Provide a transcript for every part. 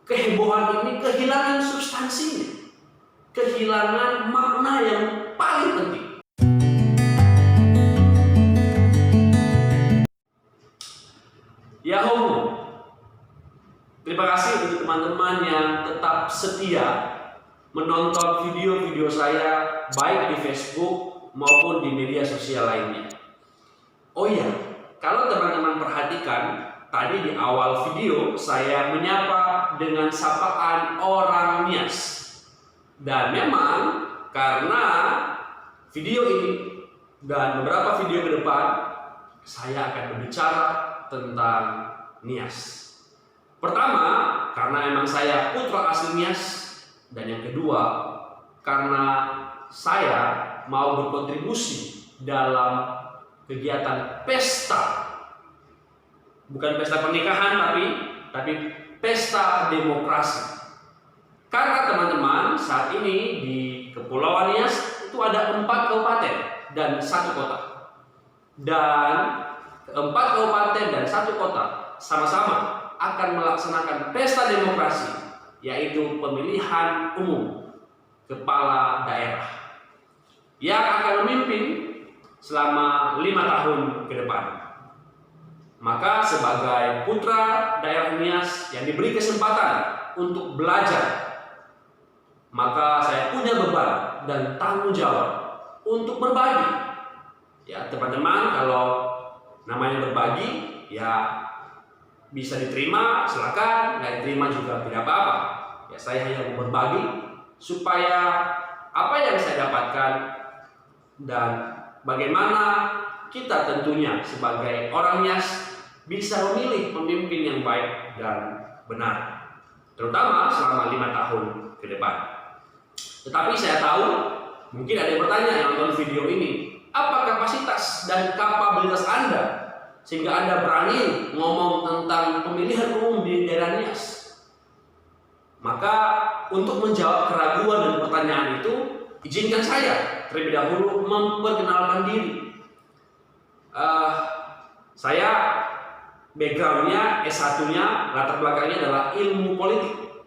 kehebohan ini kehilangan substansinya, kehilangan makna yang paling penting. Yahoo, terima kasih untuk teman-teman yang tetap setia menonton video-video saya baik di Facebook maupun di media sosial lainnya. Oh iya, kalau teman-teman perhatikan, tadi di awal video saya menyapa dengan sapaan orang Nias. Dan memang karena video ini dan beberapa video ke depan saya akan berbicara tentang Nias. Pertama, karena memang saya putra asli Nias, dan yang kedua, karena saya mau berkontribusi dalam kegiatan pesta, bukan pesta pernikahan, tapi pesta demokrasi. Karena teman-teman, saat ini di Kepulauan Nias itu ada 4 kabupaten dan 1 kota. Dan 4 kabupaten dan 1 kota sama-sama akan melaksanakan pesta demokrasi, yaitu pemilihan umum kepala daerah yang akan memimpin selama 5 tahun ke depan. Maka sebagai putra daerah Nias yang diberi kesempatan untuk belajar, maka saya punya beban dan tanggung jawab untuk berbagi. Ya teman-teman, kalau namanya berbagi, ya bisa diterima, silakan, nggak diterima juga tidak apa-apa. Ya saya hanya mau berbagi supaya apa yang saya dapatkan dan bagaimana kita tentunya sebagai orang Nias bisa memilih pemimpin yang baik dan benar, terutama selama 5 tahun ke depan. Tetapi saya tahu mungkin ada yang bertanya yang nonton video ini, apa kapasitas dan kapabilitas Anda sehingga Anda berani ngomong tentang pemilihan umum di daerah Nias? Maka untuk menjawab keraguan dan pertanyaan itu, izinkan saya terlebih dahulu memperkenalkan diri. Saya backgroundnya S1-nya, latar belakangnya adalah ilmu politik,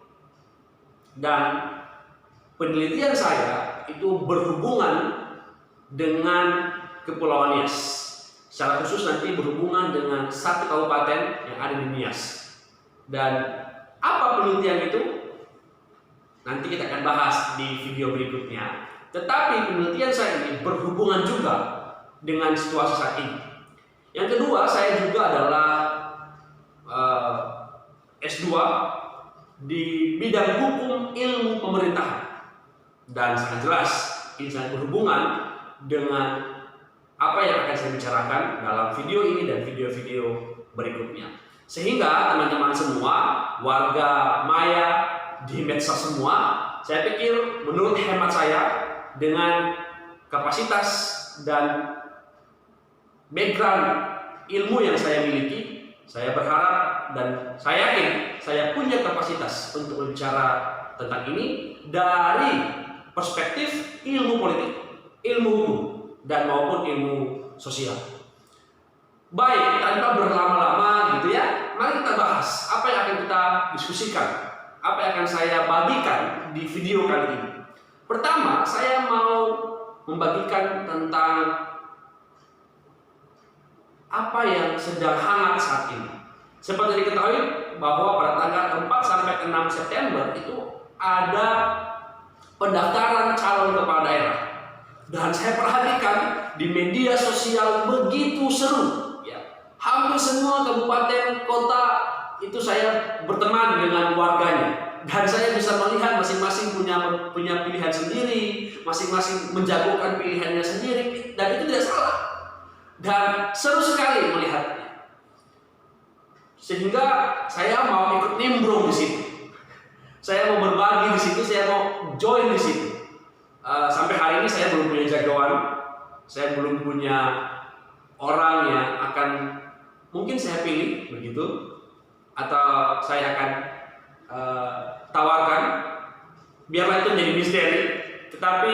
dan penelitian saya itu berhubungan dengan Kepulauan Nias, secara khusus nanti berhubungan dengan 1 kabupaten yang ada di Nias. Dan apa penelitian itu? Nanti kita akan bahas di video berikutnya. Tetapi penelitian saya ini berhubungan juga dengan situasi saat ini. Yang kedua, saya juga adalah S2 di bidang hukum ilmu pemerintahan. Dan sangat jelas ini sangat berhubungan dengan apa yang akan saya bicarakan dalam video ini dan video-video berikutnya. Sehingga teman-teman semua, warga maya di medsos semua, saya pikir menurut hemat saya, dengan kapasitas dan background ilmu yang saya miliki, saya berharap dan saya yakin saya punya kapasitas untuk berbicara tentang ini dari perspektif ilmu politik, ilmu hukum, dan maupun ilmu sosial. Baik, tanpa berlama-lama gitu ya, mari kita bahas apa yang akan kita diskusikan, apa yang akan saya bagikan di video kali ini. Pertama, saya mau membagikan tentang apa yang sedang hangat saat ini. Seperti diketahui bahwa pada tanggal 4 sampai 6 September itu ada pendaftaran calon kepala daerah. Dan saya perhatikan di media sosial begitu seru. Ya, hampir semua kabupaten kota itu saya berteman dengan warganya. Dan saya bisa melihat masing-masing punya pilihan sendiri, masing-masing menjagokan pilihannya sendiri, dan itu tidak salah. Dan seru sekali melihatnya. Sehingga saya mau ikut nimbrung di situ. Saya mau berbagi di situ, saya mau join di situ. Sampai hari ini saya belum punya jagoan, saya belum punya orang yang akan mungkin saya pilih begitu, atau saya akan tawarkan. Biarlah itu menjadi misteri. Tetapi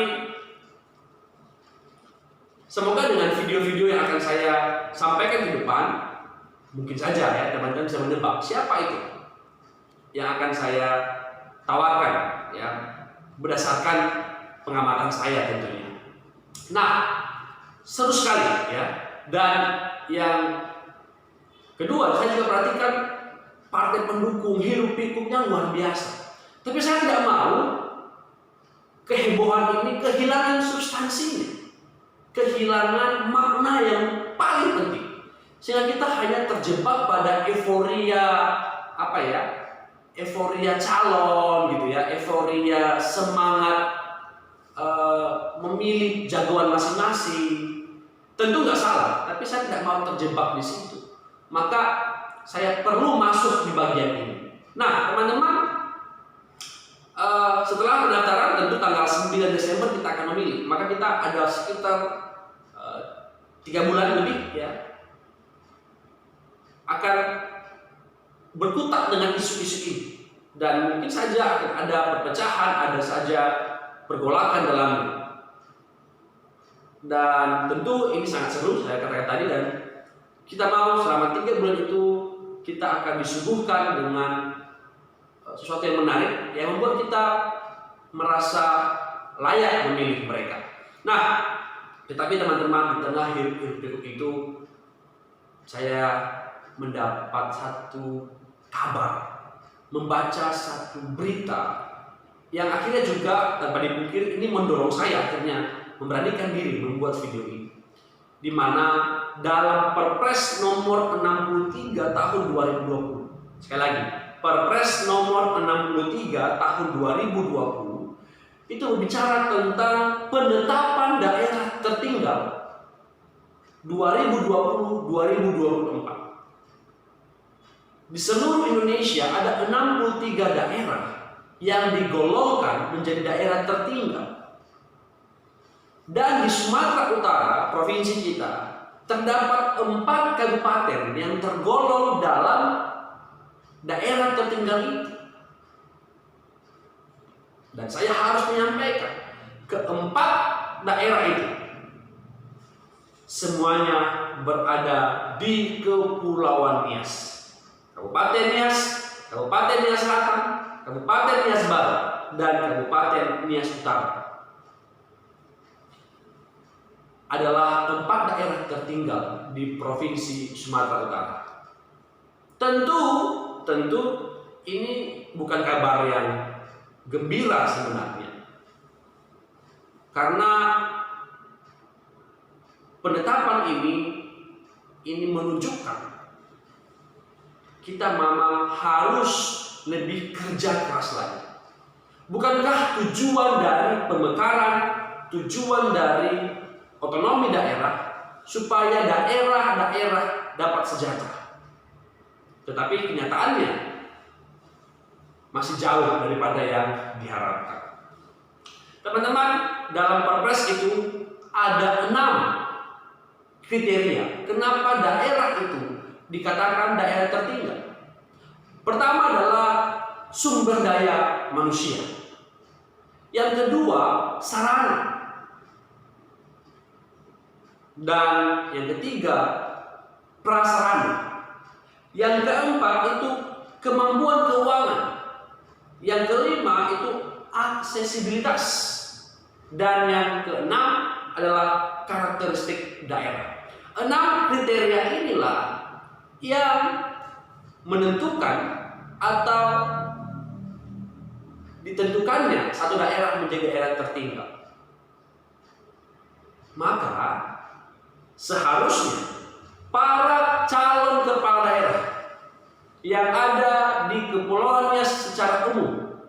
semoga dengan video-video yang akan saya sampaikan di depan, mungkin saja ya teman-teman bisa menebak siapa itu. yang akan saya tawarkan ya, berdasarkan pengamatan saya tentunya. Nah, seru sekali ya. Dan yang kedua, saya juga perhatikan partai pendukung hiruk pikuknya luar biasa. Tapi saya tidak mau kehebohan ini kehilangan substansinya, kehilangan makna yang paling penting, sehingga kita hanya terjebak pada euforia euforia calon gitu ya, euforia semangat memilih jagoan masing-masing. Tentu nggak salah, tapi saya tidak mau terjebak di situ. Maka saya perlu masuk di bagian ini. Nah, teman-teman, setelah pendaftaran tentu tanggal 9 Desember kita akan memilih. Maka kita ada sekitar 3 bulan lebih ya, akan berkutat dengan isu-isu ini. Dan mungkin saja akan ada perpecahan, ada saja pergolakan dalamnya. Dan tentu ini sangat seru, saya katakan tadi, dan kita mau selama 3 bulan itu kita akan disuguhkan dengan sesuatu yang menarik yang membuat kita merasa layak memilih mereka. Nah, tetapi teman-teman, di tengah hiruk-pikuk itu saya mendapat satu kabar, membaca satu berita yang akhirnya juga tanpa dipikir ini mendorong saya akhirnya memberanikan diri membuat video ini, di mana dalam Perpres nomor 63 tahun 2020, sekali lagi Perpres nomor 63 tahun 2020 itu berbicara tentang penetapan daerah tertinggal 2020-2024. Di seluruh Indonesia ada 63 daerah yang digolongkan menjadi daerah tertinggal. Dan di Sumatera Utara, provinsi kita, terdapat 4 kabupaten yang tergolong dalam daerah tertinggal itu. Dan saya harus menyampaikan, ke-4 daerah itu semuanya berada di Kepulauan Nias. Kabupaten Nias, Kabupaten Nias Selatan, Kabupaten Nias Barat, dan Kabupaten Nias Utara adalah 4 daerah tertinggal di Provinsi Sumatera Utara. Tentu ini bukan kabar yang gembira sebenarnya, karena penetapan ini menunjukkan kita memang harus lebih kerja keras lagi. Bukankah tujuan dari pemekaran, tujuan dari otonomi daerah supaya daerah-daerah dapat sejahtera? Tetapi kenyataannya masih jauh daripada yang diharapkan. Teman-teman, dalam Perpres itu ada 6 kriteria kenapa daerah itu dikatakan daerah tertinggal. Pertama adalah sumber daya manusia. Yang kedua, sarana. Dan yang ketiga, prasarana. Yang keempat itu kemampuan keuangan. Yang kelima itu aksesibilitas. Dan yang keenam adalah karakteristik daerah. 6 kriteria inilah yang menentukan atau ditentukannya satu daerah menjadi daerah tertinggal. Maka seharusnya para calon kepala daerah yang ada di Kepulauan Nias secara umum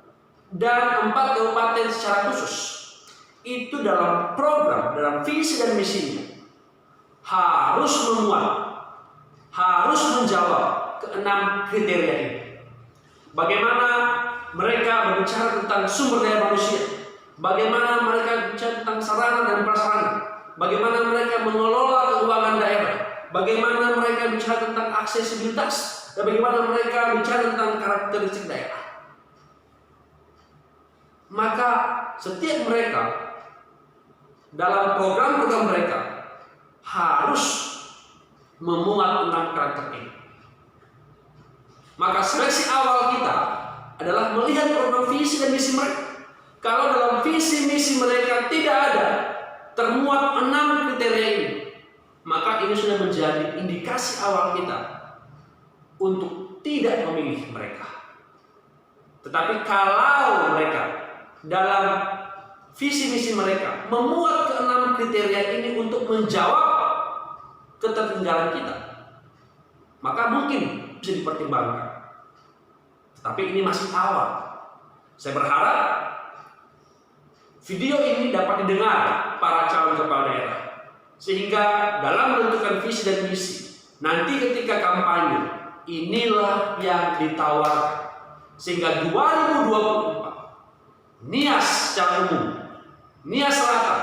dan 4 kabupaten secara khusus itu dalam program, dalam visi dan misinya harus memuat, harus menjawab ke-6 kriteria ini. Bagaimana mereka berbicara tentang sumber daya manusia, bagaimana mereka bicara tentang sarana dan prasarana, bagaimana mereka mengelola keuangan daerah, bagaimana mereka bicara tentang aksesibilitas, dan bagaimana mereka bicara tentang karakteristik daerah. Maka setiap mereka dalam program-program mereka harus memuat 6 karakter ini. Maka seleksi awal kita adalah melihat program visi dan misi mereka. Kalau dalam visi misi mereka tidak ada termuat 6 kriteria ini, maka ini sudah menjadi indikasi awal kita untuk tidak memilih mereka. Tetapi kalau mereka dalam visi misi mereka memuat ke-6 kriteria ini untuk menjawab ketertinggalan kita, maka mungkin bisa dipertimbangkan. Tetapi ini masih awal. Saya berharap video ini dapat didengar para calon kepala daerah, sehingga dalam menentukan visi dan misi nanti ketika kampanye, inilah yang ditawarkan, sehingga 2024 Nias secara umum, Nias Selatan,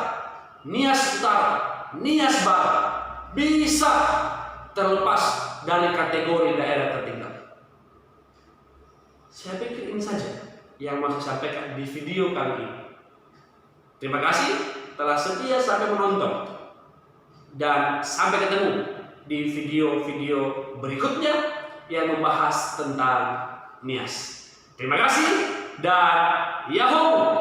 Nias Utara, Nias Barat bisa terlepas dari kategori daerah tertinggal. Saya pikir ini saja yang mau saya sampaikan di video kali ini. Terima kasih telah setia sampai menonton, dan sampai ketemu di video-video berikutnya yang membahas tentang Nias. Terima kasih dan Yahoo!